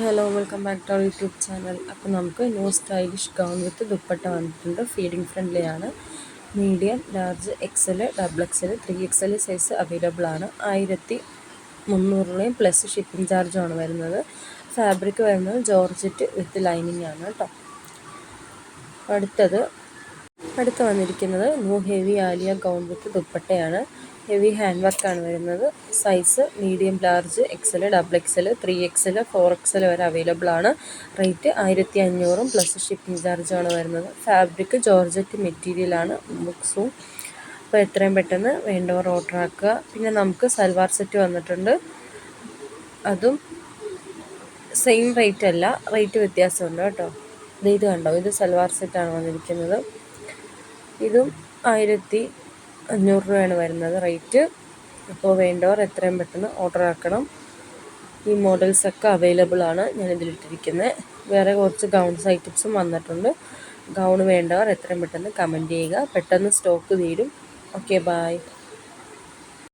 Hello welcome back to our YouTube channel. അപ്പോൾ നമുക്ക് new stylish gown with dupatta വന്നിട്ടുണ്ട്. Feeding friendly ആണ്. Medium, large, XL, double XL, 3XL size available ആണ്. 1300 plus shipping ചാർജുമാണ് വരുന്നത്. Fabric വരുന്നത് georgette with lining ആണ് കേട്ടോ. അടുത്ത് വന്നിരിക്കുന്നത് new heavy Alia gown with ദുപ്പട്ടയാണ്. ഹെവി ഹാൻഡ് വർക്കാണ് വരുന്നത്. Size medium, large, XL, double XL, 3XL, 4XL വരെ അവൈലബിൾ ആണ്. റേറ്റ് 1500 പ്ലസ് ഷിപ്പിംഗ് ചാർജാണ് വരുന്നത്. ഫാബ്രിക് ജോർജറ്റ് മെറ്റീരിയലാണ്. ബുക്സും അപ്പോൾ എത്രയും പെട്ടെന്ന് വേണ്ടവർ ഓർഡർ ആക്കുക. പിന്നെ നമുക്ക് സൽവാർ സെറ്റ് വന്നിട്ടുണ്ട്. അതും സെയിം റേറ്റ് അല്ല, റേറ്റ് വ്യത്യാസമുണ്ട് കേട്ടോ. ഇത് കണ്ടോ, ഇത് സൽവാർ സെറ്റാണ് വന്നിരിക്കുന്നത്. ഇതും 1500 രൂപയാണ് വരുന്നത് റേറ്റ്. അപ്പോൾ വേണ്ടവർ എത്രയും പെട്ടെന്ന് ഓർഡർ ആക്കണം. ഈ മോഡൽസൊക്കെ അവൈലബിൾ ആണ് ഞാനിതിലിട്ടിരിക്കുന്നത്. വേറെ കുറച്ച് ഗൗൺസ് ഐറ്റംസും വന്നിട്ടുണ്ട്. ഗൗൺ വേണ്ടവർ എത്രയും പെട്ടെന്ന് കമൻറ്റ് ചെയ്യുക. പെട്ടെന്ന് സ്റ്റോക്ക് തീരും. Okay, by.